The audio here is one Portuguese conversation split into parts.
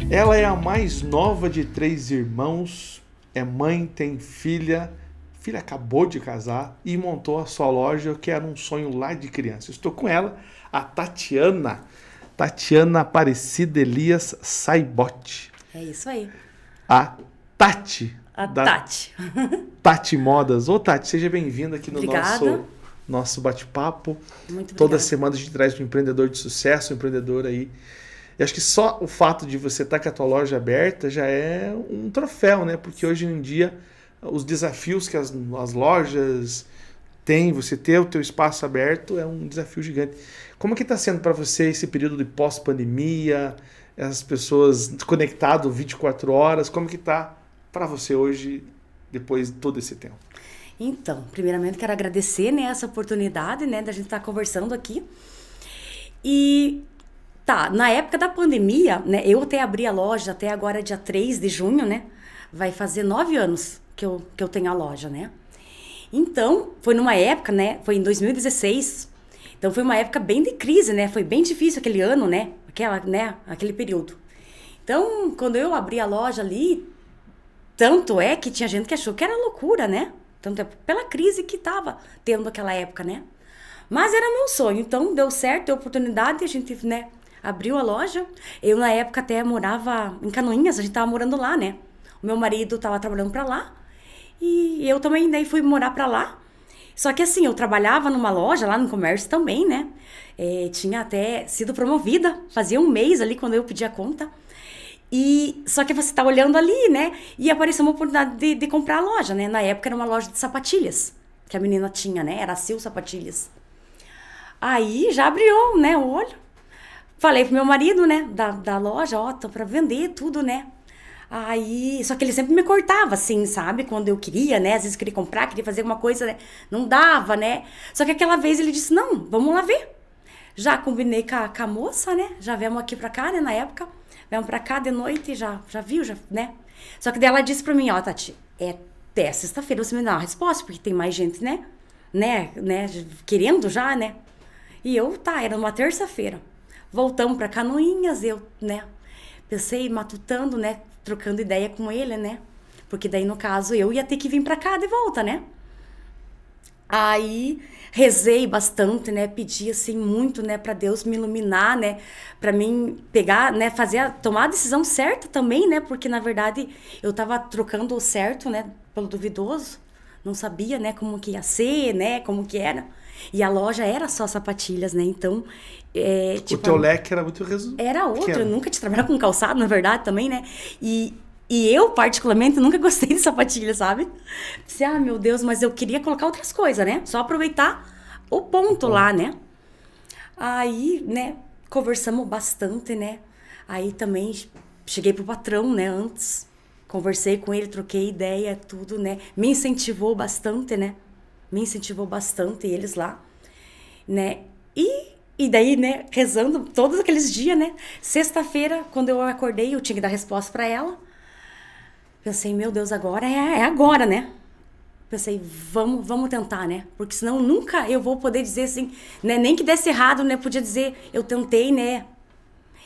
Ela é a mais nova de 3 irmãos, é mãe, tem filha, filha acabou de casar e montou a sua loja, que era um sonho lá de criança. Estou com ela, a Tatiana Aparecida Elias Saibotti. É isso aí. A Tati. A Tati. Tati Modas. Ô Tati, seja bem-vinda aqui no Obrigada. nosso bate-papo. Muito Toda obrigada. semana a gente traz um empreendedor de sucesso, um empreendedor aí. E acho que só o fato de você estar com a tua loja aberta já é um troféu, né? Porque hoje em dia os desafios que as lojas têm, você ter o teu espaço aberto é um desafio gigante. Como é que está sendo para você esse período de pós-pandemia, as pessoas conectadas 24 horas, como que está para você hoje, depois de todo esse tempo? Então, primeiramente quero agradecer, né, essa oportunidade, né, da gente estar conversando aqui. E tá, na época da pandemia, né, eu até abri a loja até agora dia 3 de junho, né? Vai fazer 9 anos que eu tenho a loja, né? Então, foi numa época, né, foi em 2016. Então foi uma época bem de crise, né? Foi bem difícil aquele ano, né? Aquele período. Então, quando eu abri a loja ali, tanto é que tinha gente que achou que era loucura, né? Tanto é pela crise que tava tendo naquela época, né? Mas era meu sonho, então deu certo, deu oportunidade, a gente, né, abriu a loja. Eu, na época, até morava em Canoinhas, a gente tava morando lá, né? O meu marido tava trabalhando pra lá e eu também daí fui morar pra lá. Só que assim, eu trabalhava numa loja lá no comércio também, né? Tinha até sido promovida, fazia um mês ali quando eu pedi a conta. E só que você tá olhando ali, né? E apareceu uma oportunidade de comprar a loja, né? Na época era uma loja de sapatilhas que a menina tinha, né? Era a Sil Sapatilhas. Aí já abriu, né, o olho. Falei pro meu marido, né, da loja, ó, tô pra vender tudo, né? Aí, só que ele sempre me cortava, assim, sabe? Quando eu queria, né? Às vezes queria comprar, queria fazer alguma coisa, né? Não dava, né? Só que aquela vez ele disse, não, vamos lá ver. Já combinei com a moça, né? Já viemos aqui pra cá, né, na época. Viemos pra cá de noite, já viu, né? Só que daí ela disse pra mim, ó, Tati, até sexta-feira você me dá uma resposta, porque tem mais gente, né? Querendo já, né? E eu, era uma terça-feira. Voltamos pra Canoinhas, eu, né? Pensei, matutando, né? Trocando ideia com ele, né? Porque daí, no caso, eu ia ter que vir pra cá de volta, né? Aí, rezei bastante, né? Pedi, assim, muito, né? Pra Deus me iluminar, né? Pra mim pegar, né? Tomar a decisão certa também, né? Porque, na verdade, eu tava trocando o certo, né? Pelo duvidoso. Não sabia, né? Como que ia ser, né? Como que era. E a loja era só sapatilhas, né? Então, O teu leque era muito era outro. Eu nunca tinha trabalhado com calçado, na verdade, também, né? E eu, particularmente, nunca gostei de sapatilha, sabe? Pensei, meu Deus, mas eu queria colocar outras coisas, né? Só aproveitar o ponto lá, né? Aí, né, conversamos bastante, né? Aí também cheguei pro patrão, né, antes. Conversei com ele, troquei ideia, tudo, né? Me incentivou bastante, né? Me incentivou bastante eles lá, né? E daí, né, rezando todos aqueles dias, né? Sexta-feira, quando eu acordei, eu tinha que dar resposta pra ela. Pensei, meu Deus, agora é agora, né? Pensei, vamos tentar, né? Porque senão nunca eu vou poder dizer assim, né? Nem que desse errado, né? Podia dizer, eu tentei, né?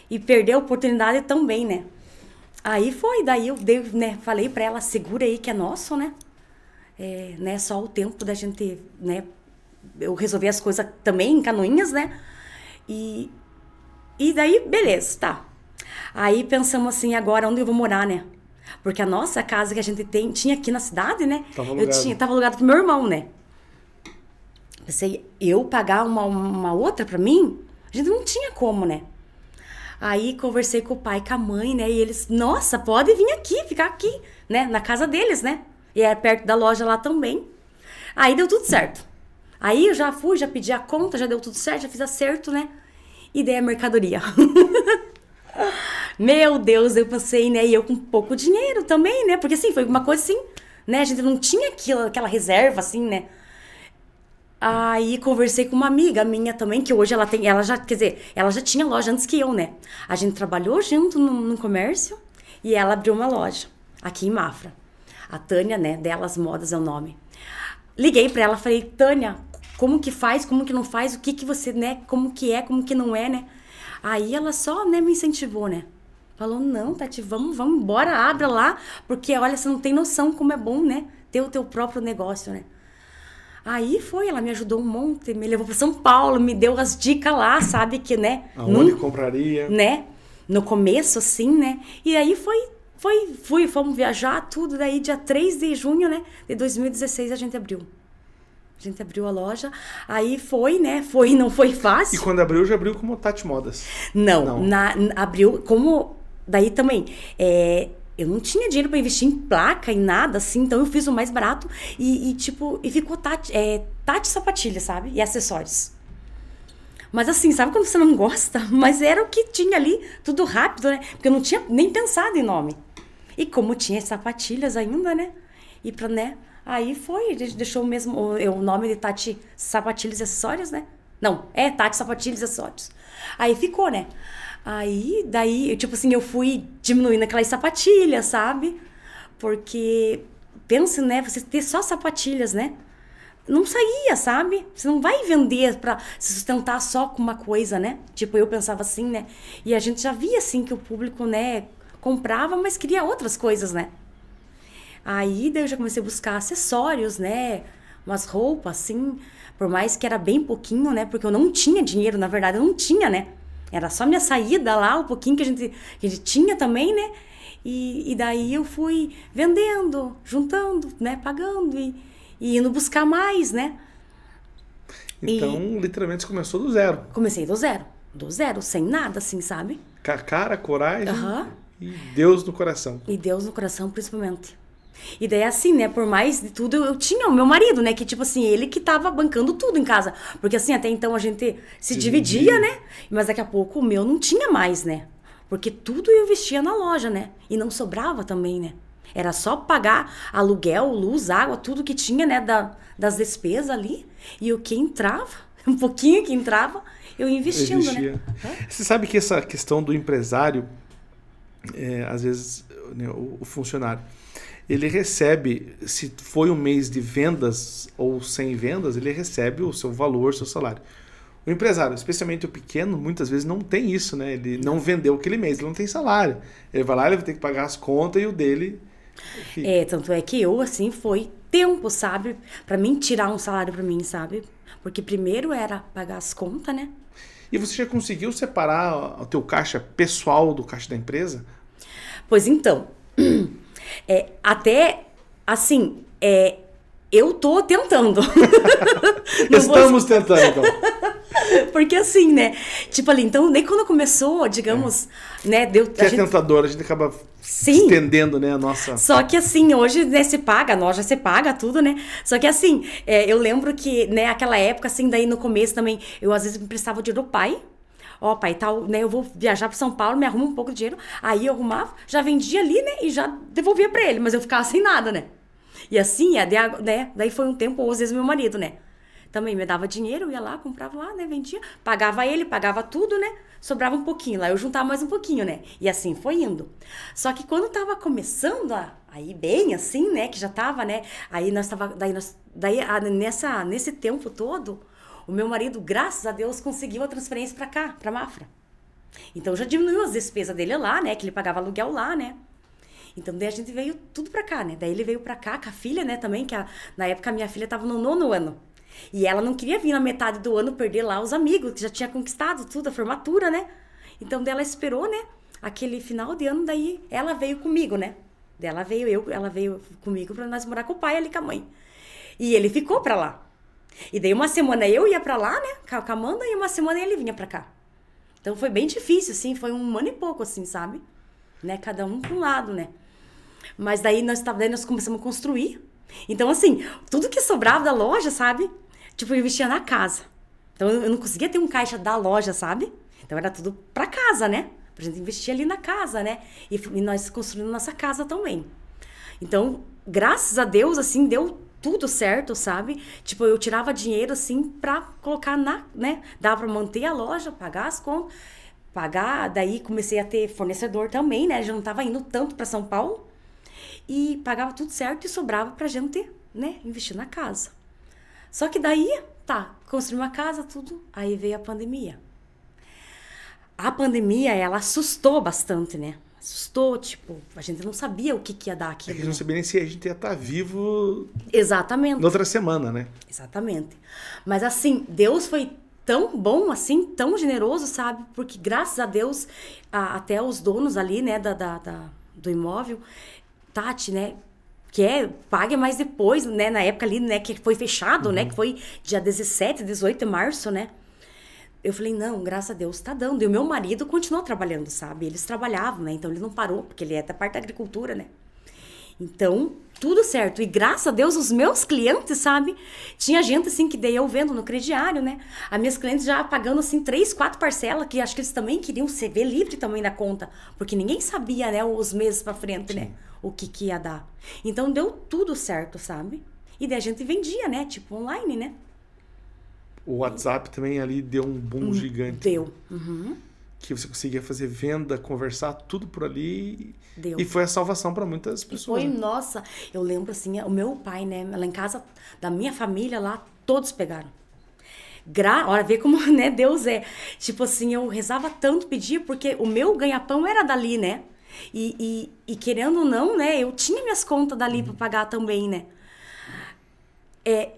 E perder a oportunidade também, né? Aí foi, daí eu dei, né? Falei pra ela, segura aí que é nosso, né? Né? Só o tempo da gente, né? Eu resolvi as coisas também em Canoinhas, né? E daí, beleza, tá. Aí pensamos assim, agora onde eu vou morar, né? Porque a nossa casa que a gente tinha aqui na cidade, né? Tava alugado pro meu irmão, né? Pensei, eu pagar uma outra pra mim, a gente não tinha como, né? Aí conversei com o pai, com a mãe, né? E eles, nossa, pode vir aqui, ficar aqui, né? Na casa deles, né? E é perto da loja lá também. Aí deu tudo certo. Aí eu já fui, já pedi a conta, já deu tudo certo, já fiz acerto, né? E dei a mercadoria. Meu Deus, eu pensei, né? E eu com pouco dinheiro também, né? Porque assim, foi uma coisa assim, né? A gente não tinha aquela reserva, assim, né? Aí conversei com uma amiga minha também, que hoje ela já tinha loja antes que eu, né? A gente trabalhou junto no comércio e ela abriu uma loja aqui em Mafra. A Tânia, né? Delas Modas é o nome. Liguei pra ela, falei, Tânia, como que faz, como que não faz, o que que você, né? Como que não é, né? Aí ela só, né, me incentivou, né? Falou, não, Tati, vamos embora, abra lá, porque olha, você não tem noção como é bom, né? Ter o teu próprio negócio, né? Aí foi, ela me ajudou um monte, me levou para São Paulo, me deu as dicas lá, sabe, que, né? Aonde compraria? Né? No começo, assim, né? E aí fomos viajar, tudo, daí dia 3 de junho, né? De 2016 a gente abriu. A gente abriu a loja, aí foi, né? Não foi fácil. E quando abriu, já abriu como Tati Modas? Não. Abriu como... Daí também, eu não tinha dinheiro para investir em placa, em nada, assim, então eu fiz o mais barato e ficou Tati Sapatilha, sabe? E acessórios. Mas assim, sabe quando você não gosta? Mas era o que tinha ali, tudo rápido, né? Porque eu não tinha nem pensado em nome. E como tinha sapatilhas ainda, né? E pra, né? Aí foi, deixou o nome de Tati Sapatilhas e Acessórios, né? Não, Tati Sapatilhas e Acessórios. Aí ficou, né? Aí, daí, tipo assim, eu fui diminuindo aquelas sapatilhas, sabe? Porque, pensa, né? Você ter só sapatilhas, né? Não saía, sabe? Você não vai vender pra se sustentar só com uma coisa, né? Tipo, eu pensava assim, né? E a gente já via, assim, que o público, né? Comprava, mas queria outras coisas, né? Aí, daí eu já comecei a buscar acessórios, né? Umas roupas, assim. Por mais que era bem pouquinho, né? Porque eu não tinha dinheiro, na verdade, eu não tinha, né? Era só minha saída lá, o pouquinho que a gente tinha também, né? E daí eu fui vendendo, juntando, né? Pagando e indo buscar mais, né? Então, literalmente, você começou do zero. Comecei do zero, sem nada, assim, sabe? Com a cara, coragem e Deus no coração. E Deus no coração, principalmente. E daí, assim, né, por mais de tudo, eu tinha o meu marido, né, que tipo assim, ele que tava bancando tudo em casa. Porque assim, até então a gente se dividia, né? Mas daqui a pouco o meu não tinha mais, né? Porque tudo eu investia na loja, né? E não sobrava também, né? Era só pagar aluguel, luz, água, tudo que tinha, né, das despesas ali. E o que entrava, um pouquinho que entrava, eu investindo, né? Você sabe que essa questão do empresário, às vezes, né, o funcionário, ele recebe, se foi um mês de vendas ou sem vendas, ele recebe o seu valor, o seu salário. O empresário, especialmente o pequeno, muitas vezes não tem isso, né? Ele não vendeu aquele mês, ele não tem salário. Ele vai lá, ele vai ter que pagar as contas e o dele... Tanto é que eu, assim, foi tempo, sabe? Pra mim, tirar um salário pra mim, sabe? Porque primeiro era pagar as contas, né? E você já conseguiu separar o teu caixa pessoal do caixa da empresa? Pois então... até, assim, eu tô tentando. Estamos tentando, então. Porque assim, né? Tipo ali, então, nem quando começou, digamos, né? Que tentador, a gente acaba estendendo, né, a nossa... Só que assim, hoje, né, se paga, a loja se paga, tudo, né? Só que assim, eu lembro que, né, aquela época, assim, daí no começo também, eu às vezes me emprestava dinheiro do pai. Ó, pai, tal, né, eu vou viajar para São Paulo, me arruma um pouco de dinheiro. Aí eu arrumava, já vendia ali, né, e já devolvia para ele, mas eu ficava sem nada, né? E assim, né, daí foi um tempo, ou às vezes meu marido, né, também me dava dinheiro, eu ia lá, comprava lá, né, vendia, pagava ele, pagava tudo, né, sobrava um pouquinho, lá eu juntava mais um pouquinho, né, e assim foi indo. Só que quando tava começando aí bem, assim, né, que já tava, né, aí nós tava, nesse tempo todo, o meu marido, graças a Deus, conseguiu a transferência pra cá, pra Mafra. Então, já diminuiu as despesas dele lá, né? Que ele pagava aluguel lá, né? Então, daí a gente veio tudo pra cá, né? Daí ele veio pra cá com a filha, né? Também, que na época a minha filha tava no 9º ano. E ela não queria vir na metade do ano perder lá os amigos, que já tinha conquistado tudo, a formatura, né? Então, daí ela esperou, né? Aquele final de ano, daí ela veio comigo, né? Daí ela veio comigo pra nós morar com o pai ali, com a mãe. E ele ficou pra lá. E daí uma semana eu ia pra lá, né, com a Amanda, e uma semana ele vinha pra cá. Então foi bem difícil, assim, foi 1 ano e pouco, assim, sabe? Né, cada um pra um lado, né? Mas daí nós começamos a construir. Então, assim, tudo que sobrava da loja, sabe? Tipo, eu investia na casa. Então eu não conseguia ter um caixa da loja, sabe? Então era tudo pra casa, né? Pra gente investir ali na casa, né? E nós construímos nossa casa também. Então, graças a Deus, assim, deu tudo certo, sabe? Tipo, eu tirava dinheiro, assim, pra colocar né? Dava pra manter a loja, pagar as contas, daí comecei a ter fornecedor também, né? Já não tava indo tanto pra São Paulo. E pagava tudo certo e sobrava pra gente, né? Investir na casa. Só que daí, construí uma casa, tudo. Aí veio a pandemia. A pandemia, ela assustou bastante, né? assustou, tipo, a gente não sabia o que ia dar É aquilo. que a gente não sabia nem se a gente ia estar vivo Exatamente. na outra semana, né? Exatamente. Mas assim, Deus foi tão bom, assim, tão generoso, sabe? Porque graças a Deus, até os donos ali, né, do imóvel, Tati, né, pague mais depois, né, na época ali, né, que foi fechado, né, que foi dia 17, 18 de março, né. Eu falei, não, graças a Deus tá dando. E o meu marido continuou trabalhando, sabe? Eles trabalhavam, né, então ele não parou, porque ele é da parte da agricultura, né. Então, tudo certo. E graças a Deus, os meus clientes, sabe? Tinha gente, assim, que daí eu vendo no crediário, né? As minhas clientes já pagando, assim, 3, 4 parcelas, que acho que eles também queriam se ver livre também da conta. Porque ninguém sabia, né, os meses pra frente, né? O que ia dar. Então, deu tudo certo, sabe? E daí a gente vendia, né? Tipo, online, né? O WhatsApp também ali deu um boom gigante. Deu. Uhum. Que você conseguia fazer venda, conversar, tudo por ali. Deu. E foi a salvação para muitas pessoas. Foi, nossa, eu lembro assim, o meu pai, né, lá em casa, da minha família lá, todos pegaram. Olha, vê como, né, Deus é. Tipo assim, eu rezava tanto, pedia, porque o meu ganha-pão era dali, né? E querendo ou não, né, eu tinha minhas contas dali para pagar também, né?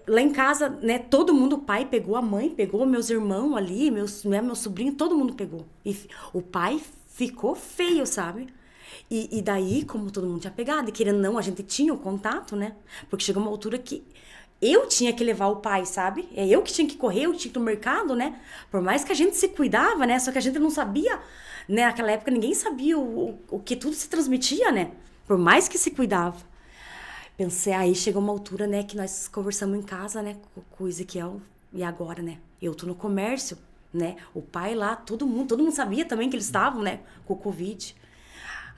Lá em casa, né, todo mundo, o pai pegou, a mãe pegou, meus irmãos ali, meu sobrinho, todo mundo pegou. E o pai ficou feio, sabe? E daí, como todo mundo tinha pegado, e querendo ou não, a gente tinha o contato, né? Porque chegou uma altura que eu tinha que levar o pai, sabe? É eu que tinha que correr, eu tinha que ir no mercado, né? Por mais que a gente se cuidava, né? Só que a gente não sabia, né? Naquela época ninguém sabia o que tudo se transmitia, né? Por mais que se cuidava. Pensei, aí chegou uma altura, né, que nós conversamos em casa, né, com o Ezequiel, e agora, né, eu tô no comércio, né, o pai lá, todo mundo sabia também que eles estavam, né, com o Covid.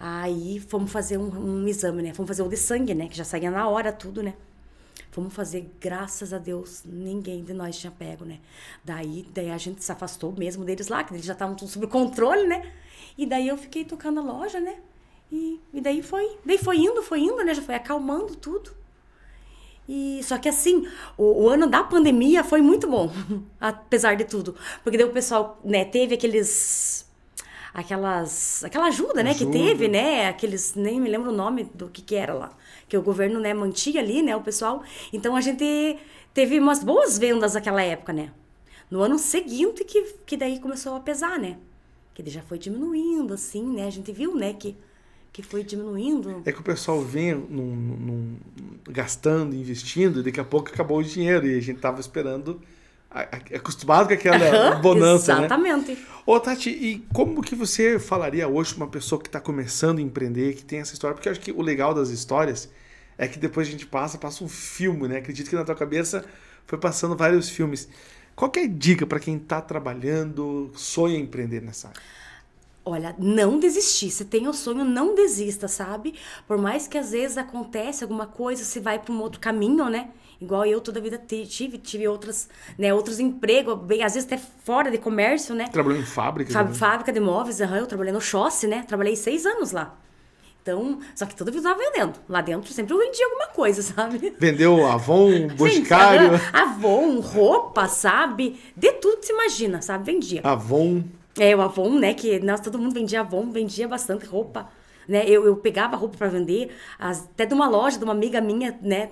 Aí fomos fazer um exame, né, fomos fazer o de sangue, né, que já saía na hora tudo, né. Fomos fazer, graças a Deus, ninguém de nós tinha pego, né. Daí a gente se afastou mesmo deles lá, que eles já estavam tudo sob controle, né. E daí eu fiquei tocando a loja, né. E daí foi indo, né? Já foi acalmando tudo. Só que assim, o ano da pandemia foi muito bom, apesar de tudo. Porque daí o pessoal, né, teve aquela ajuda, né, que teve, né? Nem me lembro o nome do que era lá. Que o governo, né, mantinha ali, né, o pessoal. Então a gente teve umas boas vendas naquela época, né? No ano seguinte que daí começou a pesar, né? Que daí já foi diminuindo, assim, né? A gente viu, né, que foi diminuindo. É que o pessoal vem gastando, investindo, e daqui a pouco acabou o dinheiro. E a gente tava esperando, acostumado com aquela bonança, exatamente. Né? Ô, Tati, e como que você falaria hoje para uma pessoa que está começando a empreender, que tem essa história? Porque eu acho que o legal das histórias é que depois a gente passa um filme, né? Acredito que na tua cabeça foi passando vários filmes. Qual que é a dica para quem está trabalhando, sonha em empreender nessa área? Olha, não desistir. Se tem o sonho, não desista, sabe? Por mais que às vezes acontece alguma coisa, você vai para um outro caminho, né? Igual eu toda a vida tive outros empregos, bem, às vezes até fora de comércio, né? Trabalhou em fábrica? Fábrica de móveis, eu trabalhei no Chossi, né? Trabalhei 6 anos lá. Então, só que toda vida eu tava vendendo. Lá dentro sempre eu vendia alguma coisa, sabe? Vendeu Avon, Boticário? Avon, roupa, sabe? De tudo que você imagina, sabe? Vendia. Avon. O Avon, né? Que todo mundo vendia Avon, vendia bastante roupa, né? Eu pegava roupa para vender, até de uma loja de uma amiga minha, né?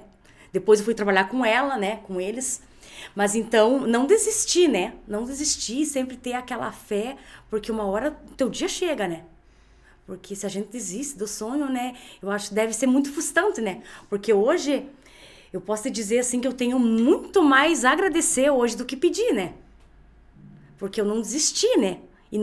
Depois eu fui trabalhar com ela, né? Com eles. Mas então, não desistir, né? Não desistir, sempre ter aquela fé, porque uma hora teu dia chega, né? Porque se a gente desiste do sonho, né? Eu acho que deve ser muito frustrante, né? Porque hoje, eu posso te dizer assim que eu tenho muito mais a agradecer hoje do que pedir, né? Porque eu não desisti, né?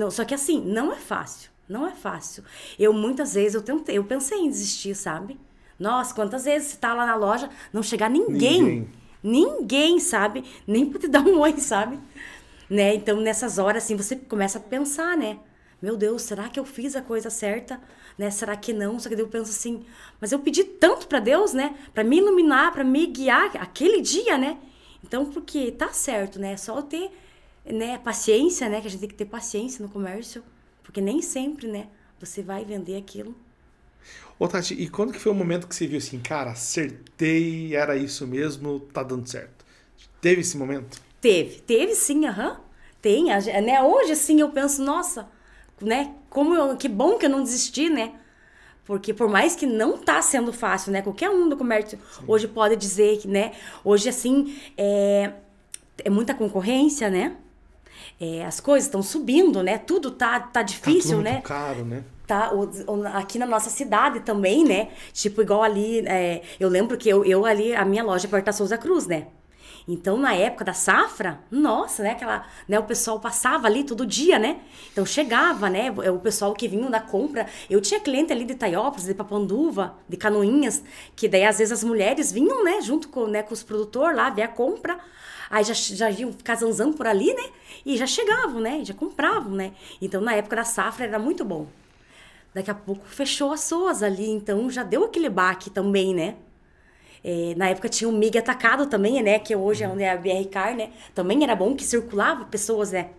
Só que assim, não é fácil. Não é fácil. Muitas vezes, eu pensei em desistir, sabe? Nossa, quantas vezes você tá lá na loja, não chegar ninguém, sabe? Nem pra te dar um oi, sabe? Né? Então, nessas horas, assim, você começa a pensar, né? Meu Deus, será que eu fiz a coisa certa? Né? Será que não? Só que daí eu penso assim, mas eu pedi tanto pra Deus, né? Pra me iluminar, pra me guiar aquele dia, né? Então, porque tá certo, né? Só eu ter... né, paciência, né, que a gente tem que ter paciência no comércio, porque nem sempre, né, você vai vender aquilo. Ô, Tati, e quando que foi o momento que você viu assim, cara, acertei, era isso mesmo, tá dando certo? Teve esse momento? Teve sim, Tem, né, hoje assim eu penso, nossa, né, que bom que eu não desisti, né? Porque por mais que não tá sendo fácil, né? Qualquer um do comércio hoje pode dizer que, né? Hoje, assim, é muita concorrência, né? As coisas estão subindo, né? Tudo tá difícil, tudo né? muito caro, né? Tá, aqui na nossa cidade também, né? Tipo, igual ali, eu lembro que eu ali, a minha loja é perto da Souza Cruz, né? Então, na época da safra, nossa, né? O pessoal passava ali todo dia, né? Então, chegava, né? O pessoal que vinha na compra. Eu tinha cliente ali de Itaiópolis, de Papanduva, de Canoinhas, que daí, às vezes, as mulheres vinham, né? Junto com os produtores lá, ver a compra. Aí já iam casanzão por ali, né? E já chegavam, né? Já compravam, né? Então, na época da safra, era muito bom. Daqui a pouco, fechou as SOAS ali. Então, já deu aquele baque também, né? Na época tinha o MIG Atacado também, né? Que hoje é onde é a BR Car, né? Também era bom que circulava pessoas, né?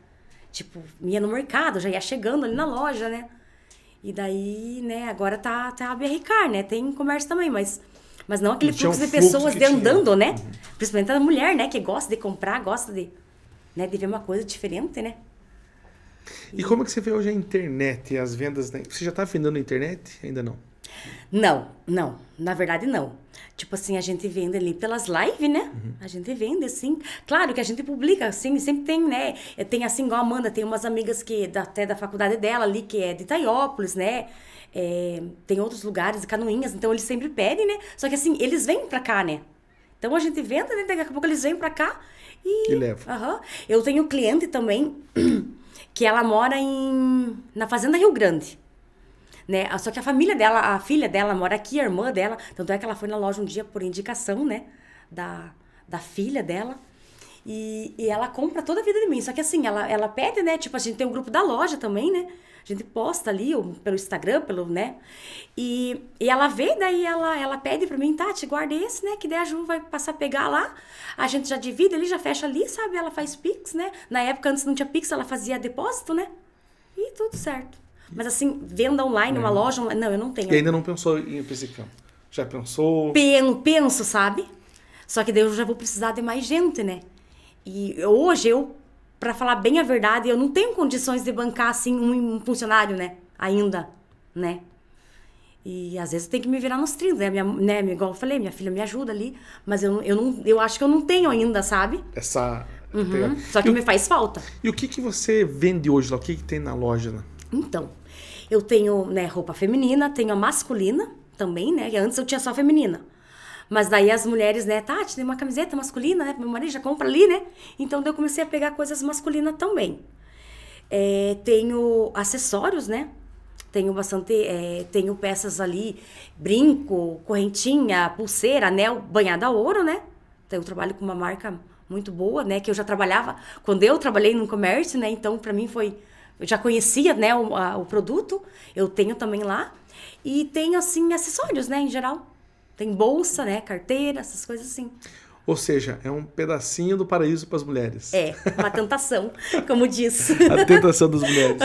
Tipo, ia no mercado, já ia chegando ali na loja, né? E daí, né? Agora tá a BR Car, né? Tem comércio também, mas não aquele fluxo de pessoas andando, né? Principalmente a mulher, né? Que gosta de comprar, gosta de ver uma coisa diferente, né? E como é que você vê hoje a internet e as vendas? Você já está vendendo na internet? Ainda não? Não. Na verdade, não. Tipo assim, a gente vende ali pelas lives, né? A gente vende, assim. Claro que a gente publica, assim, sempre tem, né? Tem assim, igual a Amanda, tem umas amigas até da faculdade dela ali, que é de Itaiópolis, né? Tem outros lugares, Canoinhas, então eles sempre pedem, né? Só que assim, eles vêm pra cá, né? Então a gente vende, né? Daqui a pouco eles vêm pra cá E levam. Eu tenho um cliente também, que ela mora na Fazenda Rio Grande. Né? Só que a família dela, a filha dela mora aqui, a irmã dela, tanto é que ela foi na loja um dia por indicação, né, da filha dela, e ela compra toda a vida de mim, só que assim, ela pede, né, tipo, a gente tem um grupo da loja também, né, a gente posta ali pelo Instagram, né, e ela vê, daí ela pede pra mim, Tati, guarda esse, né, que daí a Ju vai passar a pegar lá, a gente já divide ali, já fecha ali, sabe, ela faz Pix, né, na época antes não tinha Pix, ela fazia depósito, né, e tudo certo. Mas assim, venda online, uma loja online, não, eu não tenho. E ainda não pensou em ir pra esse campo? Já pensou? Penso, sabe? Só que daí eu já vou precisar de mais gente, né? E hoje pra falar bem a verdade, eu não tenho condições de bancar assim um funcionário, né? Ainda, né? E às vezes eu tenho que me virar nos 30, né? Igual eu falei, minha filha me ajuda ali, mas eu acho que eu não tenho ainda, sabe? Essa... Só que me faz falta. E o que você vende hoje lá? O que tem na loja, né? Então, eu tenho, né, roupa feminina, tenho a masculina também, né? E antes eu tinha só a feminina. Mas daí as mulheres, né, Tati, tem uma camiseta masculina, né? Meu marido já compra ali, né? Então daí eu comecei a pegar coisas masculinas também. Tenho acessórios, né? Tenho bastante, tenho peças ali, brinco, correntinha, pulseira, anel, banhada a ouro, né? Então eu trabalho com uma marca muito boa, né? Que eu já trabalhava, quando eu trabalhei no comércio, né? Então pra mim eu já conhecia, né, o produto, eu tenho também lá. E tenho, assim, acessórios, né, em geral. Tem bolsa, né, carteira, essas coisas assim. Ou seja, é um pedacinho do paraíso para as mulheres. Uma tentação, como diz. A tentação das mulheres.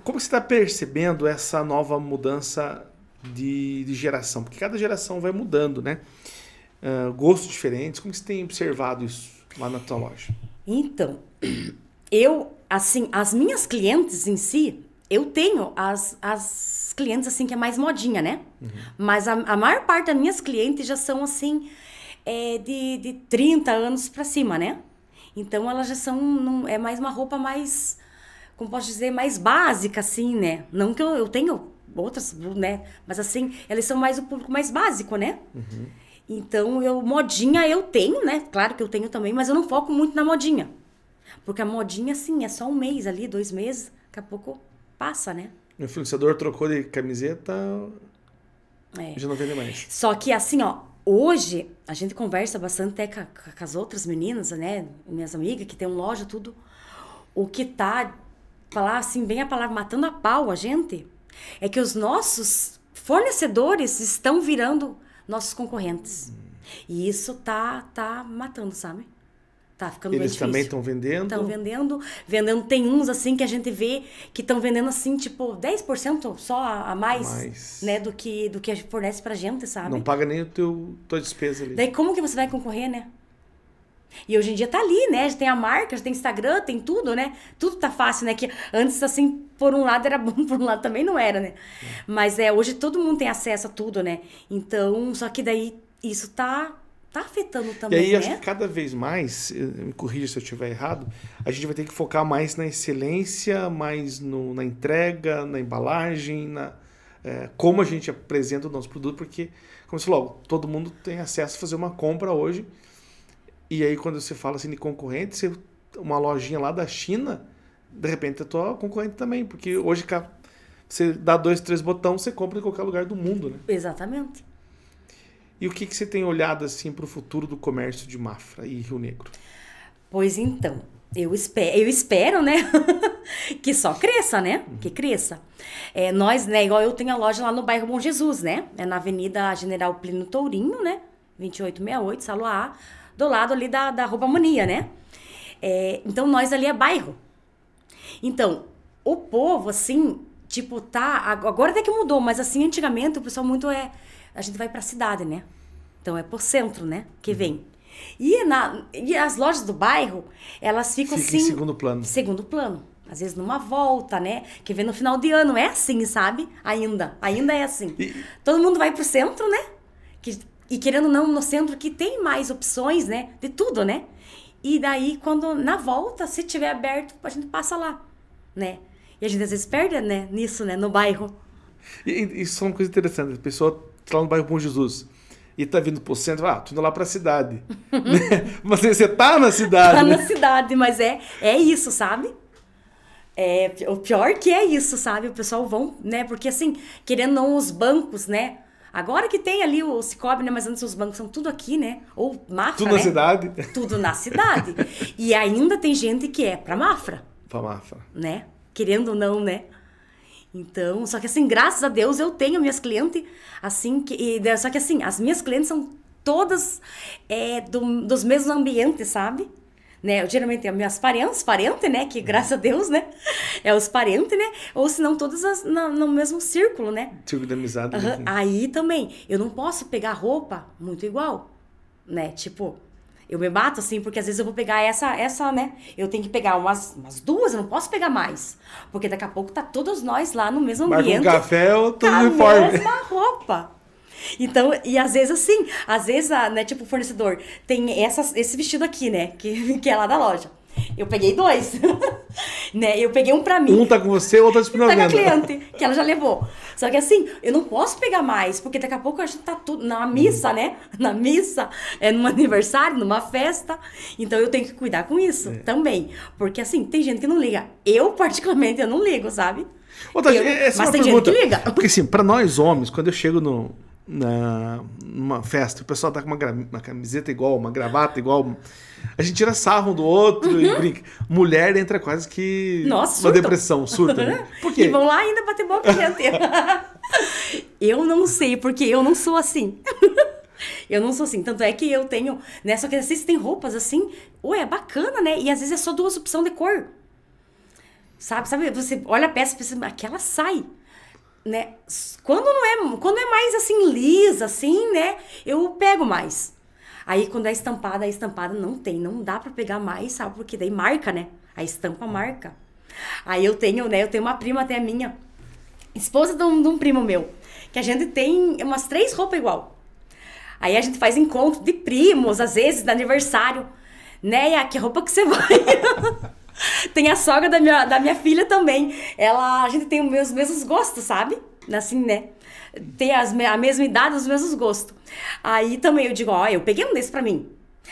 Como você está percebendo essa nova mudança de geração? Porque cada geração vai mudando, né? Gostos diferentes. Como você tem observado isso lá na tua loja? Então, assim, as minhas clientes em si, eu tenho as clientes, assim, que é mais modinha, né? Mas a maior parte das minhas clientes já são, assim, de 30 anos pra cima, né? Então, elas já são, é mais uma roupa mais, como posso dizer, mais básica, assim, né? Não que eu tenho outras, né? Mas, assim, elas são mais o público mais básico, né? Então, modinha eu tenho, né? Claro que eu tenho também, mas eu não foco muito na modinha. Porque a modinha, assim, é só um mês ali, 2 meses, daqui a pouco passa, né? O influenciador trocou de camiseta, já não vende mais. Só que, assim, ó, hoje a gente conversa bastante até com as outras meninas, né? Minhas amigas que tem loja, tudo. O que tá, falar assim, bem a palavra, matando a pau a gente, é que os nossos fornecedores estão virando nossos concorrentes. E isso tá matando, sabe? Tá ficando Eles bem difícil. Também estão vendendo? Estão vendendo. Tem uns, assim, que a gente vê que estão vendendo, assim, tipo, 10% só a mais, né, do que fornece pra gente, sabe? Não paga nem tua despesa ali. Daí como que você vai concorrer, né? E hoje em dia tá ali, né? Já tem a marca, já tem Instagram, tem tudo, né? Tudo tá fácil, né? Que antes, assim, por um lado era bom, por um lado também não era, né? Mas hoje todo mundo tem acesso a tudo, né? Então, só que daí isso tá afetando E também, aí, né? acho que cada vez mais, me corrija se eu estiver errado, a gente vai ter que focar mais na excelência, mais na entrega, na embalagem, como a gente apresenta o nosso produto, porque, como você falou, todo mundo tem acesso a fazer uma compra hoje. E aí, quando você fala assim de concorrente, uma lojinha lá da China, de repente é tua concorrente também, porque hoje você dá 2, 3 botões, você compra em qualquer lugar do mundo, né? Exatamente. E o que você tem olhado assim para o futuro do comércio de Mafra e Rio Negro? Pois então, eu espero, né, que só cresça, né, que cresça. Nós, né, igual eu tenho a loja lá no bairro Bom Jesus, né, na Avenida General Plínio Tourinho, né, 2868, Salo A, do lado ali da Roupa Mania, né. Então, nós ali é bairro. Então, o povo, assim, tipo, agora até que mudou, mas assim, antigamente o pessoal muito a gente vai pra cidade, né, então é pro centro, né, que vem. E as lojas do bairro, elas ficam assim... em segundo plano. Segundo plano. Às vezes numa volta, né? Que vem no final de ano. É assim, sabe? Ainda é assim. Todo mundo vai pro centro, né? E querendo ou não, no centro que tem mais opções, né? De tudo, né? E daí, quando na volta, se tiver aberto, a gente passa lá, né? E a gente às vezes perde, né? Nisso, né? No bairro. E isso é uma coisa interessante. A pessoa tá lá no bairro Bom Jesus e tá vindo pro centro, tô indo lá pra cidade. Né? Mas você tá na cidade. Tá né? na cidade, mas é isso, sabe? O pior que é isso, sabe? O pessoal vão, né? Porque assim, querendo ou não, os bancos, né? Agora que tem ali o Cicobi, né? Mas antes os bancos são tudo aqui, né? Ou Mafra, Tudo né? na cidade. Tudo na cidade. E ainda tem gente que é pra Mafra. Pra Mafra. Né? Querendo ou não, né? Então, só que assim, graças a Deus eu tenho minhas clientes, assim, só que assim, as minhas clientes são todas dos mesmos ambientes, sabe? Né? Eu geralmente tenho minhas parentes, né? Que graças a Deus, né? É os parentes, né? Ou se não, todas no mesmo círculo, né? Círculo de amizade. Uhum. Aí também, eu não posso pegar roupa muito igual, né? Tipo... Eu me bato assim, porque às vezes eu vou pegar essa, né? Eu tenho que pegar umas 2, eu não posso pegar mais. Porque daqui a pouco tá todos nós lá no mesmo ambiente. Marca um café ou todo uniforme. uniforme. Com a mesma roupa. Então, e às vezes assim, né, tipo o fornecedor tem esse vestido aqui, né? Que é lá da loja. Eu peguei 2. Né? Eu peguei um pra mim. Um tá com você, o outro tá disponível. Tá com a cliente, que ela já levou. Só que assim, eu não posso pegar mais, porque daqui a pouco a gente tá tudo na missa, né? Na missa, num aniversário, numa festa. Então eu tenho que cuidar com isso também. Porque assim, tem gente que não liga. Eu, particularmente, eu não ligo, sabe? Mas tem gente que liga. Porque assim, pra nós homens, quando eu chego numa festa, o pessoal tá com uma camiseta igual, uma gravata igual, a gente tira sarro um do outro e brinca. Mulher entra quase que Nossa, uma depressão, surta. Né? Por quê? E vão lá ainda bater boca, gente. Eu não sei, porque eu não sou assim. Eu não sou assim. Tanto é que eu tenho, né? Só que às vezes tem roupas assim, é bacana, né? E às vezes é só 2 opções de cor. Sabe? Você olha a peça e pensa, aquela sai. Né? Quando é mais assim, lisa, assim, né? Eu pego mais. Aí quando é estampada, a estampada não dá pra pegar mais, sabe? Porque daí marca, né? A estampa marca. Aí eu tenho uma prima até minha, esposa de um primo meu, que a gente tem umas 3 roupas igual. Aí a gente faz encontro de primos, às vezes, de aniversário, né? E que roupa que você vai? Tem a sogra da minha filha também. A gente tem os mesmos gostos, sabe? Assim, né? Tem a mesma idade, os mesmos gostos. Aí também eu digo, eu peguei um desse pra mim.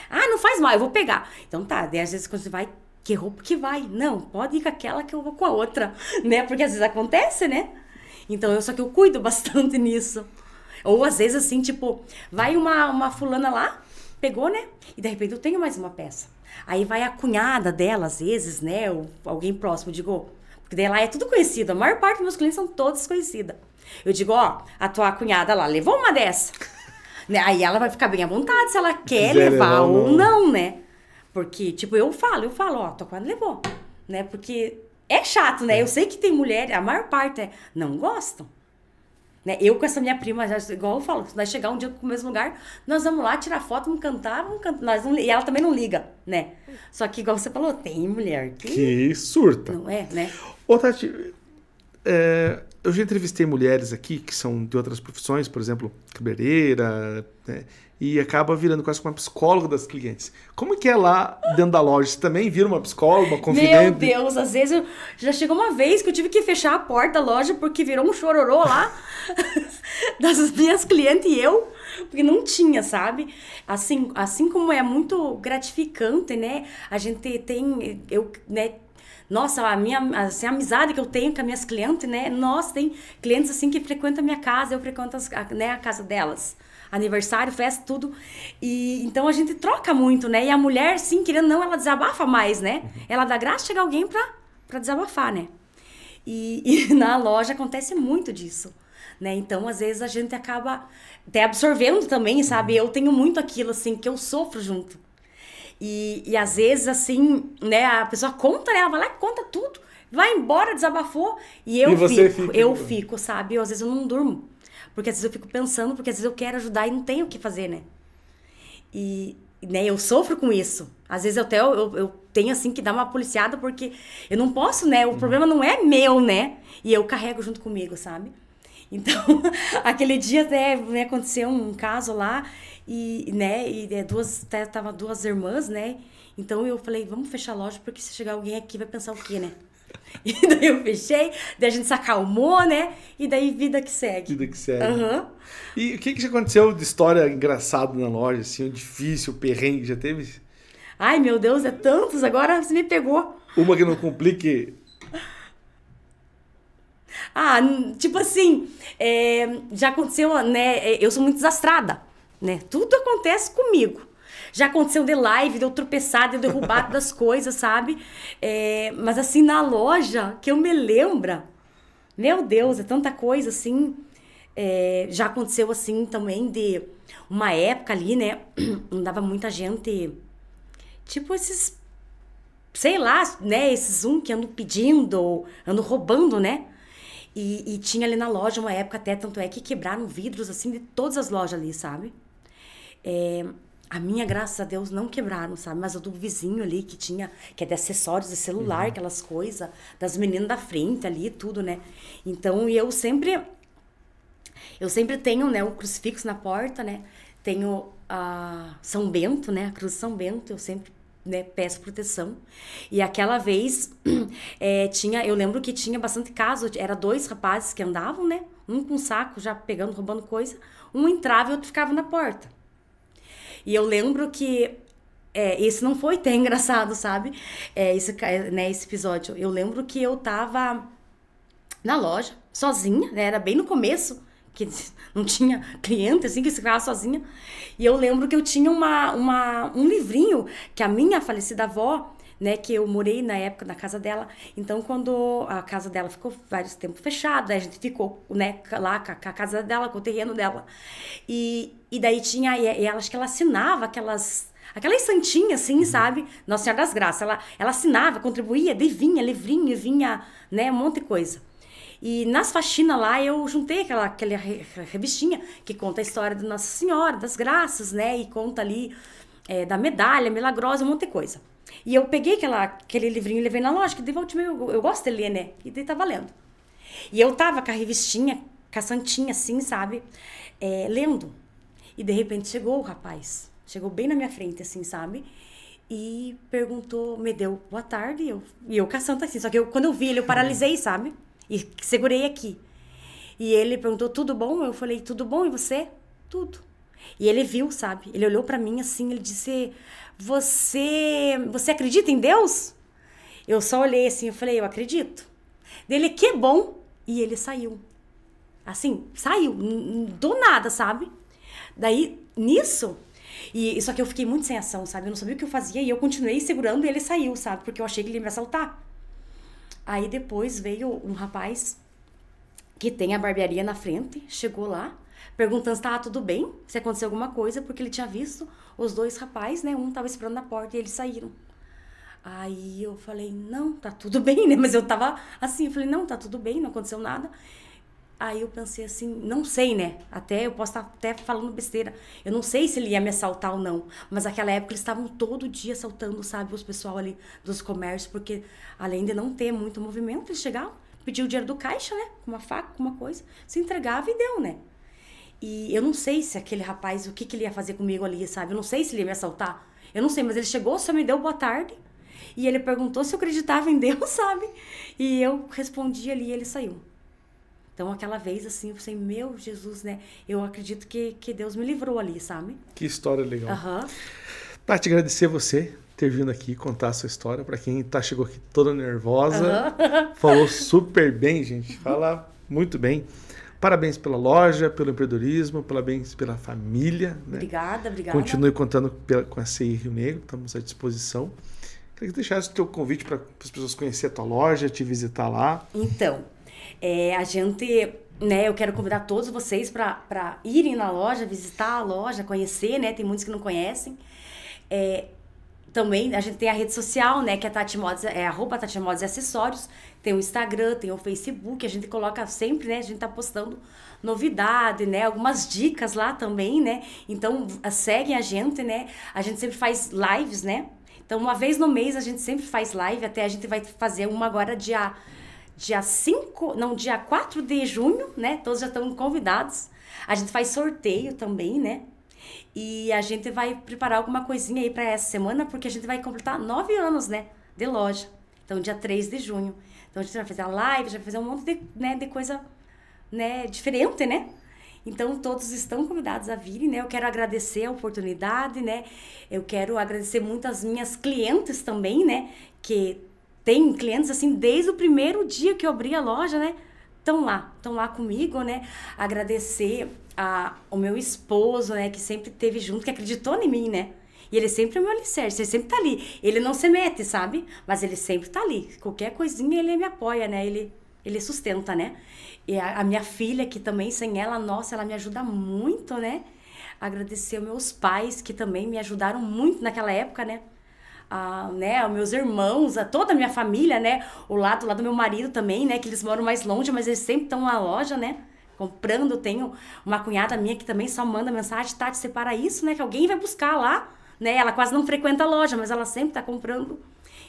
Não faz mal, eu vou pegar. Então tá, daí às vezes quando você vai, que roupa que vai? Não, pode ir com aquela que eu vou com a outra, né? Porque às vezes acontece, né? Então, só que eu cuido bastante nisso. Ou às vezes assim, tipo, vai uma fulana lá, pegou, né? E de repente eu tenho mais uma peça. Aí vai a cunhada dela, às vezes, né? Ou alguém próximo, eu digo, porque daí lá é tudo conhecido. A maior parte dos meus clientes são todos conhecidas. Eu digo, a tua cunhada lá levou uma dessa. Né? Aí ela vai ficar bem à vontade se ela quer levar ou não, né? Porque, tipo, eu falo, tua cunhada levou. Né? Porque é chato, né? Eu sei que tem mulher, a maior parte não gostam. Né? Eu com essa minha prima, igual eu falo, se nós chegar um dia pro mesmo lugar, nós vamos lá tirar foto, vamos cantar. Nós não, e ela também não liga, né? Só que, igual você falou, tem mulher que surta. Não é, né? Ô, Tati, eu já entrevistei mulheres aqui que são de outras profissões, por exemplo, cabeleireira, né? E acaba virando quase uma psicóloga das clientes. Como que é lá dentro da loja? Você também vira uma psicóloga, uma confidente? Meu Deus, às vezes já chegou uma vez que eu tive que fechar a porta da loja porque virou um chororô lá das minhas clientes e eu, porque não tinha, sabe? Assim como é muito gratificante, né? A gente tem, né? Nossa, a amizade que eu tenho com as minhas clientes, né? Nossa, tem clientes assim que frequentam a minha casa, eu frequento né, a casa delas. Aniversário, festa, tudo. E então a gente troca muito, né? E a mulher, sim, querendo ou não, ela desabafa mais, né? Ela dá graça chegar alguém pra desabafar, né? E na loja acontece muito disso, né? Então, às vezes, a gente acaba até absorvendo também, sabe? Eu tenho muito aquilo, assim, que eu sofro junto. E às vezes, assim, né? A pessoa conta, né? Ela vai lá e conta tudo. Vai embora, desabafou. E eu fico, sabe? Às vezes eu não durmo. Porque às vezes eu fico pensando, porque às vezes eu quero ajudar e não tenho o que fazer, né? E, né, eu sofro com isso. Às vezes eu tenho, assim, que dar uma policiada, porque eu não posso, né? O problema não é meu, né? E eu carrego junto comigo, sabe? Então, aquele dia até, né, aconteceu um caso lá, né, tava duas irmãs, né? Então eu falei, vamos fechar a loja, porque se chegar alguém aqui vai pensar o quê, né? E daí eu fechei, daí a gente se acalmou, né? E daí vida que segue. Vida que segue. Uhum. E o que já aconteceu de história engraçada na loja, assim, um difícil, perrengue, já teve? Ai, meu Deus, é tantos, agora você me pegou. Uma que não complique. Tipo assim, já aconteceu, né? Eu sou muito desastrada, né? Tudo acontece comigo. Já aconteceu de live, de eu tropeçar, de eu derrubar das coisas, sabe? Mas assim, na loja, que eu me lembro, meu Deus, é tanta coisa, assim. Já aconteceu, assim, também de uma época ali, né? Andava muita gente, tipo esses, sei lá, né? Esses que andam pedindo, andam roubando, né? E tinha ali na loja uma época até, tanto é que quebraram vidros, assim, de todas as lojas ali, sabe? A minha, graças a Deus, não quebraram, sabe? Mas o do vizinho ali, que é de acessórios de celular, aquelas coisas, das meninas da frente ali, tudo, né? Então, eu sempre tenho, né, um crucifixo na porta, né? Tenho a São Bento, né? A cruz de São Bento, eu sempre, né, peço proteção. E aquela vez, eu lembro que tinha bastante caso, era 2 rapazes que andavam, né? Um com um saco, já pegando, roubando coisa. Um entrava e outro ficava na porta. E eu lembro que esse não foi tão engraçado, sabe? Esse episódio. Eu lembro que eu tava na loja, sozinha, né? Era bem no começo, que não tinha cliente, assim, que se ficava sozinha. E eu lembro que eu tinha um livrinho que a minha falecida avó, né, que eu morei na época na casa dela. Então, quando a casa dela ficou vários tempos fechada, a gente ficou, né, lá com a casa dela, com o terreno dela. E daí tinha, e ela, acho que ela assinava aquelas santinhas, assim, sabe? Nossa Senhora das Graças. Ela assinava, contribuía, daí vinha livrinho, vinha, né, um monte de coisa. E nas faxinas lá, eu juntei aquela revistinha que conta a história de Nossa Senhora das Graças, né? E conta ali da medalha milagrosa, um monte de coisa. E eu peguei aquele livrinho e levei na loja, que de volta eu gosto de ler, né? E daí tava lendo. E eu tava com a revistinha, com a santinha assim, sabe? Lendo. E de repente chegou o rapaz. Chegou bem na minha frente, assim, sabe? E perguntou, me deu boa tarde. E eu com a santa assim. Só que quando eu vi ele, eu paralisei, sabe? E segurei aqui. E ele perguntou, tudo bom? Eu falei, tudo bom? E você? Tudo. E ele viu, sabe? Ele olhou pra mim assim, ele disse, você acredita em Deus? Eu só olhei assim, eu falei, eu acredito. Dele, que bom. E ele saiu. Assim, saiu. Do nada, sabe? Daí, nisso... Só que eu fiquei muito sem ação, sabe? Eu não sabia o que eu fazia. E eu continuei segurando e ele saiu, sabe? Porque eu achei que ele ia me assaltar. Aí depois veio um rapaz que tem a barbearia na frente, chegou lá, perguntando se tava tudo bem, se aconteceu alguma coisa, porque ele tinha visto os 2 rapazes, né? Um tava esperando na porta e eles saíram. Aí eu falei, não, tá tudo bem, né? Mas eu tava assim, eu falei, não, tá tudo bem, não aconteceu nada. Aí eu pensei assim, não sei, né? Até eu posso estar até falando besteira. Eu não sei se ele ia me assaltar ou não. Mas naquela época eles estavam todo dia assaltando, sabe? Os pessoal ali dos comércios. Porque além de não ter muito movimento, eles chegavam, pediam o dinheiro do caixa, né? Com uma faca, com uma coisa. Se entregava e deu, né? E eu não sei se aquele rapaz, o que ele ia fazer comigo ali, sabe? Eu não sei se ele ia me assaltar. Eu não sei, mas ele chegou, só me deu boa tarde. E ele perguntou se eu acreditava em Deus, sabe? E eu respondi ali e ele saiu. Então, aquela vez, assim, eu pensei, meu Jesus, né? Eu acredito que Deus me livrou ali, sabe? Que história legal. Aham. Tati, agradecer você ter vindo aqui contar a sua história. Para quem chegou aqui toda nervosa, falou super bem, gente. Fala muito bem. Parabéns pela loja, pelo empreendedorismo, parabéns pela família. Né? Obrigada. Continue contando com a CI Rio Negro, estamos à disposição. Queria que deixasse o teu convite para as pessoas conhecerem a tua loja, te visitar lá. Então, a gente, né, eu quero convidar todos vocês para irem na loja, visitar a loja, conhecer, né? Tem muitos que não conhecem. Também a gente tem a rede social, né, que é Tati Modas, @Tati Modas e Acessórios. Tem o Instagram, tem o Facebook, a gente coloca sempre, né, a gente tá postando novidade, né, algumas dicas lá também, né. Então, seguem a gente, né. A gente sempre faz lives, né. Então, uma vez no mês a gente sempre faz live, até a gente vai fazer uma agora dia 4 de junho, né? Todos já estão convidados. A gente faz sorteio também, né? E a gente vai preparar alguma coisinha aí para essa semana, porque a gente vai completar 9 anos, né? De loja. Então, dia 3 de junho. Então, a gente vai fazer a live, já vai fazer um monte de coisa, né, diferente, né? Então, todos estão convidados a virem, né? Eu quero agradecer a oportunidade, né? Eu quero agradecer muito as minhas clientes também, né? Que tem clientes, assim, desde o primeiro dia que eu abri a loja, né? Estão lá comigo, né? Agradecer o meu esposo, né? Que sempre esteve junto, que acreditou em mim, né? E ele sempre é o meu alicerce, ele sempre tá ali. Ele não se mete, sabe? Mas ele sempre tá ali. Qualquer coisinha ele me apoia, né? Ele sustenta, né? E a minha filha, que também, sem ela, nossa, ela me ajuda muito, né? Agradecer aos meus pais, que também me ajudaram muito naquela época, né? Né, os meus irmãos, toda a minha família, né? O lado lá do meu marido também, né? Que eles moram mais longe, mas eles sempre estão na loja, né? Comprando. Tenho uma cunhada minha que também só manda mensagem, Tati, separa isso, né? Que alguém vai buscar lá, né? Ela quase não frequenta a loja, mas ela sempre tá comprando.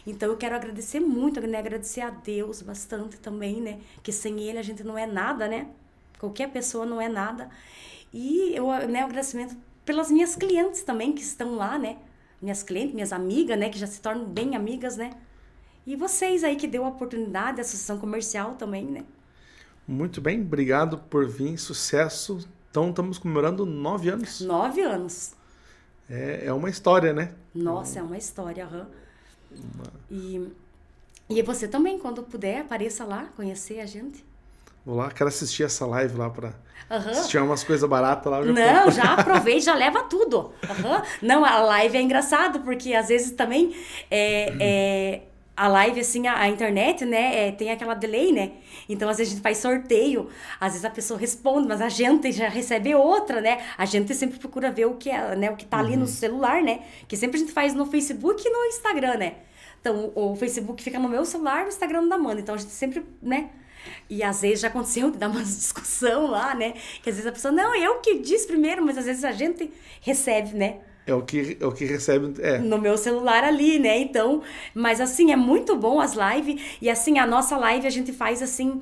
Então, eu quero agradecer muito, né? Agradecer a Deus bastante também, né? Que sem Ele a gente não é nada, né? Qualquer pessoa não é nada. E o agradecimento pelas minhas clientes também, que estão lá, né? Minhas clientes, minhas amigas, né? Que já se tornam bem amigas, né? E vocês aí que deu a oportunidade, a associação comercial também, né? Muito bem, obrigado por vir, sucesso. Então, estamos comemorando 9 anos. 9 anos. É uma história, né? Nossa, é uma história, E você também, quando puder, apareça lá, conhecer a gente. Vou lá, quero assistir essa live lá para assistir umas coisas baratas lá. Não, já aproveita, já leva tudo. Não, a live é engraçado, porque às vezes também a live, assim, a internet, né, tem aquela delay, né? Então, às vezes a gente faz sorteio, às vezes a pessoa responde, mas a gente já recebe outra, né? A gente sempre procura ver o que é, né, o que tá ali no celular, né? Que sempre a gente faz no Facebook e no Instagram, né? Então, o Facebook fica no meu celular, no Instagram da Amanda. Então, a gente sempre, né? E às vezes já aconteceu de dar uma discussão lá, né? Que às vezes a pessoa, não, eu que disse primeiro, mas às vezes a gente recebe, né? É o que recebe. No meu celular ali, né? Então, mas assim, é muito bom as lives. E assim, a nossa live a gente faz assim,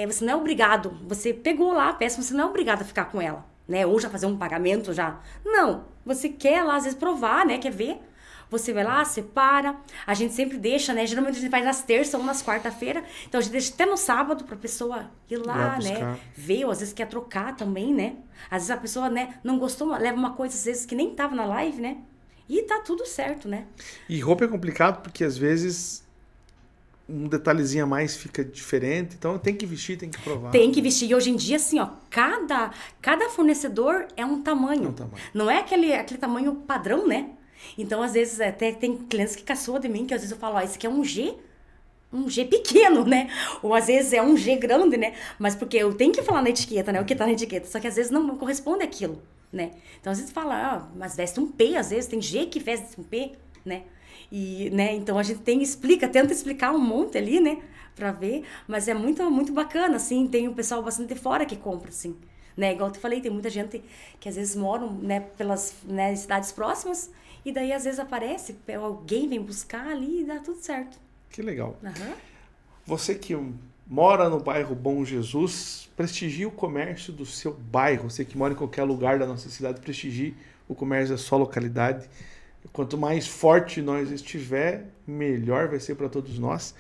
você não é obrigado. Você pegou lá a peça, você não é obrigado a ficar com ela, né? Ou já fazer um pagamento já. Não, você quer lá, às vezes, provar, né? Quer ver? Você vai lá, separa. A gente sempre deixa, né? Geralmente a gente faz nas terças ou nas quarta-feira. Então a gente deixa até no sábado pra pessoa ir lá, né? Ver, ou às vezes quer trocar também, né? Às vezes a pessoa, né, não gostou, leva uma coisa, às vezes, que nem tava na live, né? E tá tudo certo, né? E roupa é complicado porque às vezes um detalhezinho a mais fica diferente. Então tem que vestir, tem que provar. Tem que vestir. E hoje em dia, assim, ó, cada fornecedor é um tamanho. É um tamanho. Não é aquele tamanho padrão, né? Então, às vezes, até tem clientes que caçoam de mim, que às vezes eu falo, ó, esse aqui é um G pequeno, né? Ou às vezes é um G grande, né? Mas porque eu tenho que falar na etiqueta, né? O que tá na etiqueta. Só que às vezes não corresponde àquilo, né? Então, às vezes fala, mas veste um P, às vezes tem G que veste um P, né? E, né, então a gente tenta explicar um monte ali, né, pra ver, mas é muito, muito bacana, assim, tem um pessoal bastante de fora que compra, assim, né, igual eu te falei, tem muita gente que às vezes moram, né, pelas, né, cidades próximas, e daí às vezes aparece, alguém vem buscar ali e dá tudo certo. Que legal. Uhum. Você que mora no bairro Bom Jesus, prestigie o comércio do seu bairro. Você que mora em qualquer lugar da nossa cidade, prestigie o comércio da sua localidade. Quanto mais forte nós estiver, melhor vai ser para todos nós.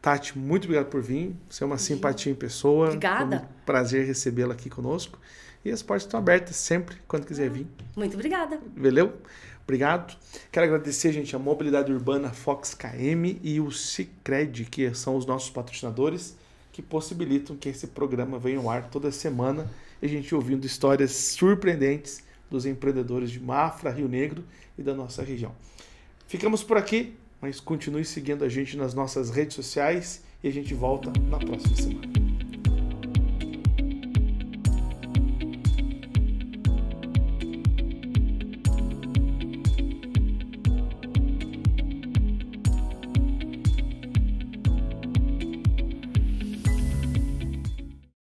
Tati, muito obrigado por vir. Você é uma simpatia em pessoa. Obrigada. Foi um prazer recebê-la aqui conosco. E as portas estão abertas sempre, quando quiser vir. Muito obrigada. Valeu? Obrigado. Quero agradecer, gente, a Mobilidade Urbana Fox KM e o Sicredi, que são os nossos patrocinadores, que possibilitam que esse programa venha ao ar toda semana e a gente ouvindo histórias surpreendentes dos empreendedores de Mafra, Rio Negro e da nossa região. Ficamos por aqui, mas continue seguindo a gente nas nossas redes sociais e a gente volta na próxima semana.